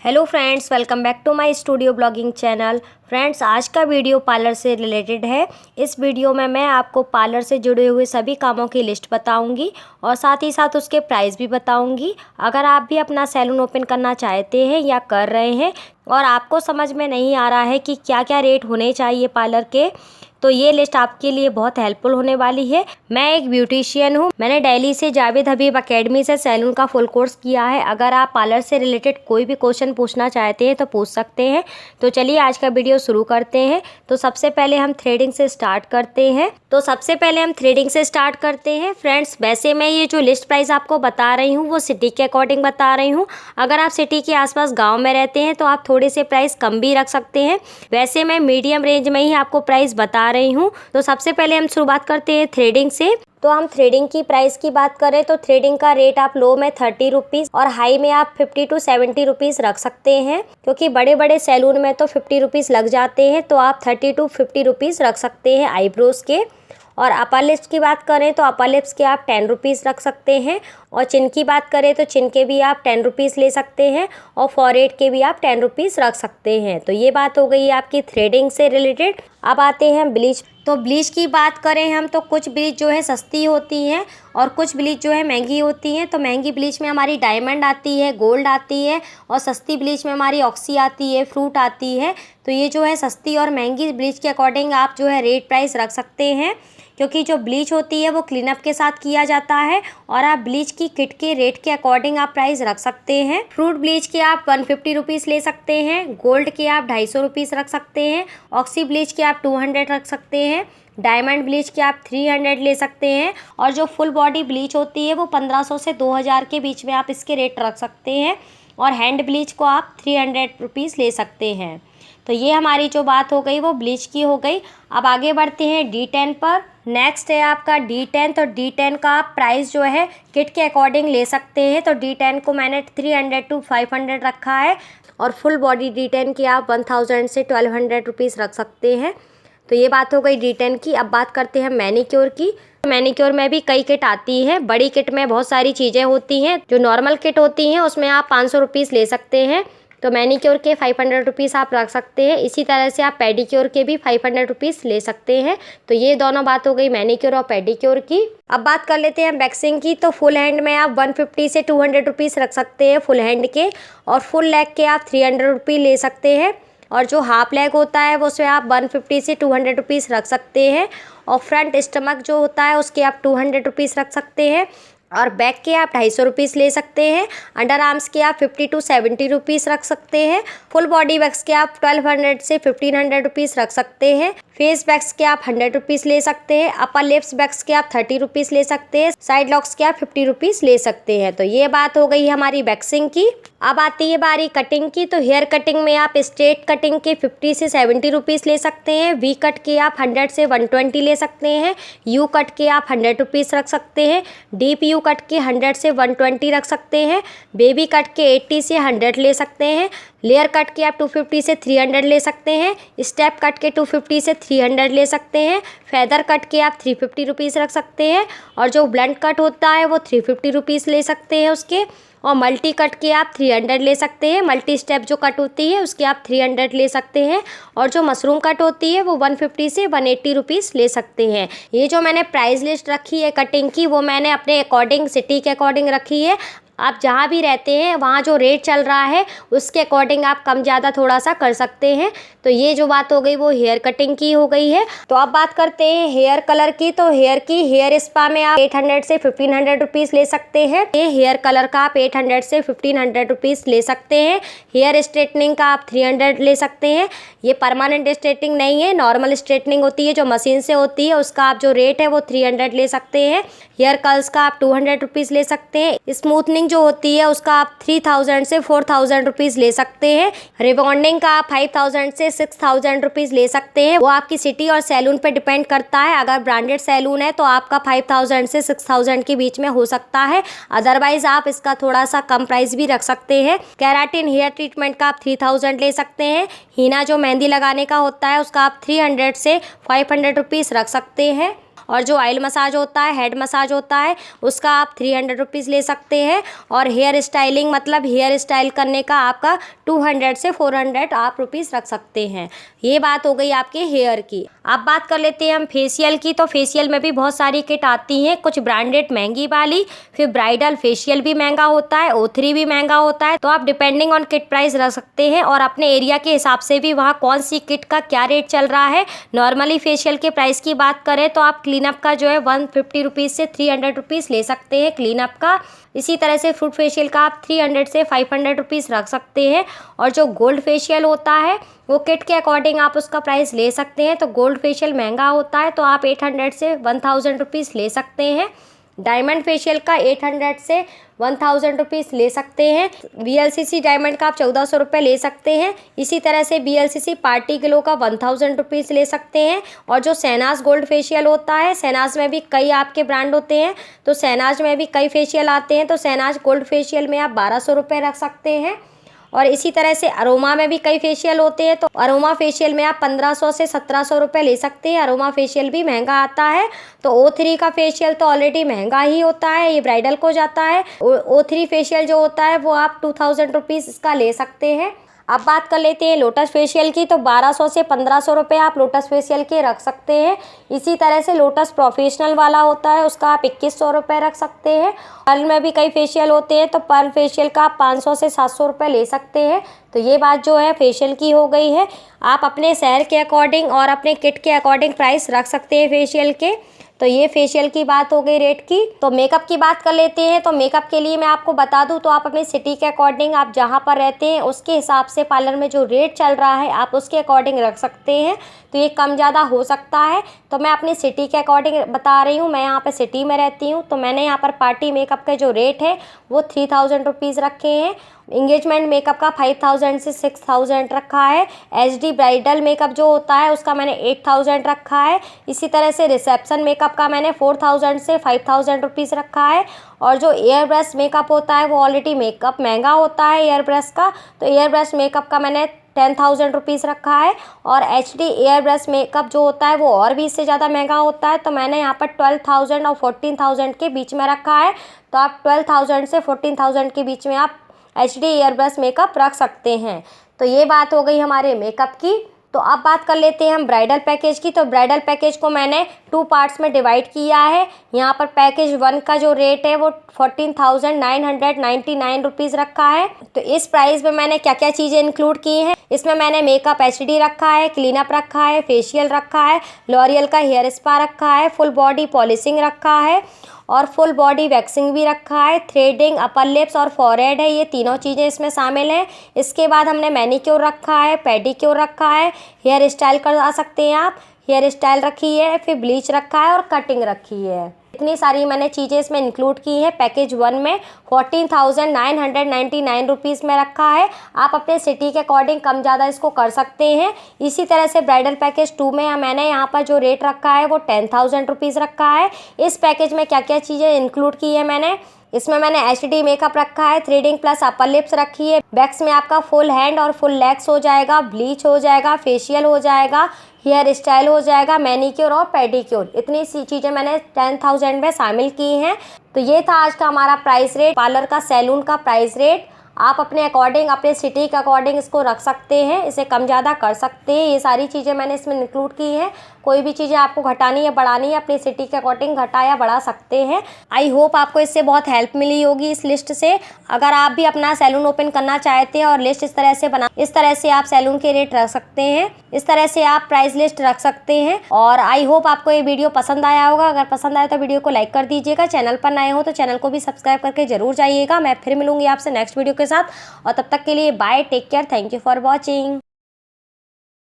Hello friends, welcome back to my studio blogging channel. Friends, आज का video parlour से related है। इस वीडियो में मैं आपको पार्लर से जुड़े हुए सभी कामों की लिस्ट बताऊंगी और साथ ही साथ उसके प्राइस भी बताऊंगी। अगर आप भी अपना सैलून ओपन करना चाहते हैं या कर रहे हैं और आपको समझ में नहीं आ रहा है कि क्या क्या रेट होने चाहिए पार्लर के, तो ये लिस्ट आपके लिए बहुत हेल्पफुल होने वाली है। मैं एक ब्यूटिशियन हूँ। मैंने दिल्ली से जावेद हबीब एकेडमी से सैलून का फुल कोर्स किया है। अगर आप पार्लर से रिलेटेड कोई भी क्वेश्चन पूछना चाहते हैं तो पूछ सकते हैं। तो चलिए आज का वीडियो शुरू करते हैं। तो सबसे पहले हम थ्रेडिंग से स्टार्ट करते हैं। फ्रेंड्स, वैसे मैं ये जो लिस्ट प्राइस आपको बता रही हूँ वो सिटी के अकॉर्डिंग बता रही हूँ। अगर आप सिटी के आसपास गाँव में रहते हैं तो आप थोड़े से प्राइस कम भी रख सकते हैं। वैसे मैं मीडियम रेंज में ही आपको प्राइस बता रही हूँ। तो सबसे पहले हम शुरुआत करते हैं थ्रेडिंग से। तो हम थ्रेडिंग की प्राइस की बात करें तो थ्रेडिंग का रेट आप लो में 30 रुपीज़ और हाई में आप 50 to 70 रुपीज़ रख सकते हैं, क्योंकि बड़े बड़े सैलून में तो 50 रुपीज़ लग जाते हैं। तो आप 30 to 50 रुपीज़ रख सकते हैं आईब्रोज के। और अपर लिप्स की बात करें तो अपर लिप्स के आप 10 रुपीज़ रख सकते हैं। और चिन की बात करें तो चिन के भी आप 10 रुपीज़ ले सकते हैं और फॉरहेड के भी आप 10 रुपीज़ रख सकते हैं। तो ये बात हो गई आपकी थ्रेडिंग से रिलेटेड। अब आते हैं ब्लीच। तो ब्लीच की बात करें हम तो कुछ ब्लीच जो है सस्ती होती हैं और कुछ ब्लीच जो है महंगी होती हैं। तो महंगी ब्लीच में हमारी डायमंड आती है, गोल्ड आती है, और सस्ती ब्लीच में हमारी ऑक्सी आती है, फ्रूट आती है। तो ये जो है सस्ती और महंगी ब्लीच के अकॉर्डिंग आप जो है रेट प्राइस रख सकते हैं, क्योंकि जो ब्लीच होती है वो क्लीनअप के साथ किया जाता है और आप ब्लीच की किट के रेट के अकॉर्डिंग आप प्राइस रख सकते हैं। फ्रूट ब्लीच के आप 150 रुपीज़ ले सकते हैं, गोल्ड के आप 250 रुपीज़ रख सकते हैं, ऑक्सी ब्लीच के आप 200 रख सकते हैं, डायमंड ब्लीच के आप 300 ले सकते हैं, और जो फुल बॉडी ब्लीच होती है वो 1500 से 2000 के बीच में आप इसके रेट रख सकते हैं, और हैंड ब्लीच को आप 300 रुपीज़ ले सकते हैं। तो ये हमारी जो बात हो गई वो ब्लीच की हो गई। अब आगे बढ़ते हैं D10 पर। नेक्स्ट है आपका D10। तो D10 का आप प्राइस जो है किट के अकॉर्डिंग ले सकते हैं। तो D10 को मैंने 300 to 500 रखा है, और फुल बॉडी D10 की आप 1000 से 1200 रुपीज़ रख सकते हैं। तो ये बात हो गई D10 की। अब बात करते हैं मैनीक्योर की। मैनीक्योर में भी कई किट आती हैं। बड़ी किट में बहुत सारी चीज़ें होती हैं। जो नॉर्मल किट होती हैं उसमें आप 500 रुपीज़ ले सकते हैं। तो मैनीक्योर के 500 रुपीज़ आप रख सकते हैं। इसी तरह से आप पेडिक्योर के भी 500 रुपीज़ ले सकते हैं। तो ये दोनों बात हो गई मैनीक्योर और पेडिक्योर की। अब बात कर लेते हैं वैक्सिंग की। तो फुल हैंड में आप 150 से 200 रुपीज़ रख सकते हैं फुल हैंड के, और फुल लेग के आप 300 रुपये ले सकते हैं, और जो हाफ लेग होता है वो उसमें आप 150 से 200 रुपीज़ रख सकते हैं, और फ्रंट स्टमक जो होता है उसके आप 200 रुपीज़ रख सकते हैं, और बैक के आप 250 रुपीज़ ले सकते हैं। अंडर आर्म्स के आप 50 to 70 रुपीज़ रख सकते हैं। फुल बॉडी वैक्स के आप 1200 से 1500 रुपीज़ रख सकते हैं। फेस वैक्स के आप 100 रुपीज़ ले सकते हैं। अपर लिप्स वैक्स के आप 30 रुपीज़ ले सकते हैं। साइड लॉक्स के आप 50 रुपीज़ ले सकते हैं। तो ये बात हो गई हमारी वैक्सिंग की। अब आती है बारी कटिंग की। तो हेयर कटिंग में आप स्ट्रेट कटिंग के 50 से 70 रुपीज़ ले सकते हैं। वी कट के आप 100 से 120 ले सकते हैं। यू कट के आप 100 रुपीज़ रख सकते हैं। डीप यू कट के 100 से 120 रख सकते हैं। बेबी कट के 80 से 100 ले सकते हैं। लेयर कट के आप 250 से 300 ले सकते हैं। स्टेप कट के 250 से 300 ले सकते हैं। फेदर कट के आप 350 रुपीज़ रख सकते हैं, और जो ब्लंट कट होता है वो 350 रुपीज़ ले सकते हैं उसके, और मल्टी कट के आप 300 ले सकते हैं। मल्टी स्टेप जो कट होती है उसके आप 300 ले सकते हैं, और जो मशरूम कट होती है वो 150 से 180 रुपीज़ ले सकते हैं। ये जो मैंने प्राइस लिस्ट रखी है कटिंग की वो मैंने अपने अकॉर्डिंग सिटी के अकॉर्डिंग रखी है। आप जहाँ भी रहते हैं वहाँ जो रेट चल रहा है उसके अकॉर्डिंग आप कम ज़्यादा थोड़ा सा कर सकते हैं। तो ये जो बात हो गई वो हेयर कटिंग की हो गई है। तो अब बात करते हैं हेयर कलर की। तो हेयर स्पा में आप 800 से 1500 रुपीज़ ले सकते हैं। ये हेयर कलर का आप 800 से 1500 रुपीज़ ले सकते हैं। हेयर स्ट्रेटनिंग का आप 300 ले सकते हैं। ये परमानेंट स्ट्रेटनिंग नहीं है, नॉर्मल स्ट्रेटनिंग होती है जो मशीन से होती है, उसका आप जो रेट है वो 300 ले सकते हैं। हेयर कर्ल्स का आप 200 रुपीज़ ले सकते हैं। स्मूथनिंग जो होती है उसका आप 3000 से 4000 रुपीज़ ले सकते हैं। रिबॉन्डिंग का आप 5000 से 6000 रुपीज़ ले सकते हैं। वो आपकी सिटी और सैलून पे डिपेंड करता है। अगर ब्रांडेड सैलून है तो आपका 5000 से 6000 के बीच में हो सकता है, अदरवाइज आप इसका थोड़ा सा कम प्राइस भी रख सकते हैं। केराटिन हेयर ट्रीटमेंट का आप 3000 ले सकते हैं। हीना जो मेहंदी लगाने का होता है उसका आप 300 से 500 रुपीज़ रख सकते हैं। और जो ऑयल मसाज होता है, हेड मसाज होता है, उसका आप 300 रुपीज़ ले सकते हैं। और हेयर स्टाइलिंग मतलब हेयर स्टाइल करने का आपका 200 से 400 आप रुपीज़ रख सकते हैं। ये बात हो गई आपके हेयर की। अब बात कर लेते हैं हम फेशियल की। तो फेशियल में भी बहुत सारी किट आती हैं, कुछ ब्रांडेड महंगी वाली, फिर ब्राइडल फेशियल भी महंगा होता है, O3 भी महंगा होता है। तो आप डिपेंडिंग ऑन किट प्राइस रख सकते हैं और अपने एरिया के हिसाब से भी वहाँ कौन सी किट का क्या रेट चल रहा है। नॉर्मली फेशियल के प्राइस की बात करें तो आप क्लीनअप का जो है 150 रुपीज़ से 300 रुपीज़ ले सकते हैं क्लीनअप का। इसी तरह से फ्रूट फेशियल का आप 300 से 500 रुपीज़ रख सकते हैं। और जो गोल्ड फेशियल होता है वो किट के अकॉर्डिंग आप उसका प्राइस ले सकते हैं। तो गोल्ड फेशियल महंगा होता है तो आप 800 से 1000 रुपीज़ ले सकते हैं। डायमंड फेशियल का 800 से 1000 रुपीज़ ले सकते हैं। BLCC डायमंड का आप 1400 रुपये ले सकते हैं। इसी तरह से BLCC पार्टी ग्लो का 1000 रुपीज़ ले सकते हैं। और जो शहनाज गोल्ड फेशियल होता है, शहनाज में भी कई आपके ब्रांड होते हैं, तो शहनाज में भी कई फेशियल आते हैं, तो शहनाज गोल्ड फेशियल में आप 1200 रुपये रख सकते हैं। और इसी तरह से अरोमा में भी कई फेशियल होते हैं, तो अरोमा फेशियल में आप 1500 से 1700 रुपये ले सकते हैं। अरोमा फेशियल भी महंगा आता है। तो O3 का फेशियल तो ऑलरेडी महंगा ही होता है, ये ब्राइडल को जाता है। O3 फेशियल जो होता है वो आप 2000 रुपीज़ इसका ले सकते हैं। अब बात कर लेते हैं लोटस फेशियल की। तो 1200 से 1500 रुपये आप लोटस फेशियल के रख सकते हैं। इसी तरह से लोटस प्रोफेशनल वाला होता है, उसका आप 2100 रुपये रख सकते हैं। पर्ल में भी कई फेशियल होते हैं, तो पर्ल फेशियल का आप 500 से 700 रुपये ले सकते हैं। तो ये बात जो है फेशियल की हो गई है। आप अपने शहर के अकॉर्डिंग और अपने किट के अकॉर्डिंग प्राइस रख सकते हैं फेशियल के। तो ये फेशियल की बात हो गई रेट की। तो मेकअप की बात कर लेते हैं। तो मेकअप के लिए मैं आपको बता दूं तो आप अपनी सिटी के अकॉर्डिंग, आप जहां पर रहते हैं उसके हिसाब से पार्लर में जो रेट चल रहा है आप उसके अकॉर्डिंग रख सकते हैं। तो ये कम ज़्यादा हो सकता है। तो मैं अपनी सिटी के अकॉर्डिंग बता रही हूँ। मैं यहाँ पर सिटी में रहती हूँ, तो मैंने यहाँ पर पार्टी मेकअप के जो रेट है वो 3000 रुपीज़ रखे हैं। इंगेजमेंट मेकअप का 5000 से 6000 रखा है। HD ब्राइडल मेकअप जो होता है उसका मैंने 8000 रखा है। इसी तरह से रिसेप्शन मेकअप का मैंने 4000 से 5000 रुपीज़ रखा है। और जो एयर ब्रश मेकअप होता है वो ऑलरेडी मेकअप महंगा होता है एयर ब्रश का, तो एयर ब्रश मेकअप का मैंने 10,000 रुपीज़ रखा है। और HD एयर ब्रश मेकअप जो होता है वो और भी इससे ज़्यादा महंगा होता है, तो मैंने यहाँ पर 12,000 और 14,000 के बीच में रखा है। तो आप 12,000 से 14,000 के बीच में आप HD एयर ब्रश मेकअप रख सकते हैं। तो ये बात हो गई हमारे मेकअप की। तो अब बात कर लेते हैं हम ब्राइडल पैकेज की। तो ब्राइडल पैकेज को मैंने 2 पार्ट्स में डिवाइड किया है। यहाँ पर पैकेज 1 का जो रेट है वो 14,999 रुपीज़ रखा है। तो इस प्राइस में मैंने क्या क्या चीज़ें इंक्लूड की हैं, इसमें मैंने मेकअप HD रखा है, क्लीनअप रखा है, फेशियल रखा है, लॉरियल का हेयर स्पा रखा है, फुल बॉडी पॉलिशिंग रखा है और फुल बॉडी वैक्सिंग भी रखा है, थ्रेडिंग, अपर लिप्स और फॉरहेड है, ये तीनों चीज़ें इसमें शामिल हैं। इसके बाद हमने मैनिक्योर रखा है, पेडिक्योर रखा है, हेयर स्टाइल करा सकते हैं आप, हेयर स्टाइल रखी है, फिर ब्लीच रखा है और कटिंग रखी है। इतनी सारी मैंने चीज़ें इसमें इंक्लूड की हैं। पैकेज 1 में 14,999 रुपीज़ में रखा है। आप अपने सिटी के अकॉर्डिंग कम ज़्यादा इसको कर सकते हैं। इसी तरह से ब्राइडल पैकेज 2 में मैंने यहाँ पर जो रेट रखा है वो 10,000 रुपीज़ रखा है। इस पैकेज में क्या क्या चीज़ें इंक्लूड की है मैंने, इसमें मैंने HD मेकअप रखा है, थ्रेडिंग प्लस अपर लिप्स रखी है, वैक्स में आपका फुल हैंड और फुल लेग्स हो जाएगा, ब्लीच हो जाएगा, फेशियल हो जाएगा, हेयर स्टाइल हो जाएगा, मैनिक्योर और पेडिक्योर। इतनी सी चीज़ें मैंने 10,000 में शामिल की हैं। तो ये था आज का हमारा प्राइस रेट, पार्लर का, सैलून का प्राइस रेट। आप अपने अकॉर्डिंग, अपने सिटी के अकॉर्डिंग इसको रख सकते हैं, इसे कम ज़्यादा कर सकते हैं। ये सारी चीज़ें मैंने इसमें इंक्लूड की हैं। कोई भी चीज़ें आपको घटानी या बढ़ानी है अपनी सिटी के अकॉर्डिंग घटा या बढ़ा सकते हैं। आई होप आपको इससे बहुत हेल्प मिली होगी इस लिस्ट से। अगर आप भी अपना सैलून ओपन करना चाहते हैं और लिस्ट इस तरह से आप सैलून के रेट रख सकते हैं, इस तरह से आप प्राइस लिस्ट रख सकते हैं। और आई होप आपको ये वीडियो पसंद आया होगा। अगर पसंद आया तो वीडियो को लाइक कर दीजिएगा। चैनल पर नए हो तो चैनल को भी सब्सक्राइब करके जरूर जाइएगा। मैं फिर मिलूंगी आपसे नेक्स्ट वीडियो के साथ, और तब तक के लिए bye, take care, thank you for watching.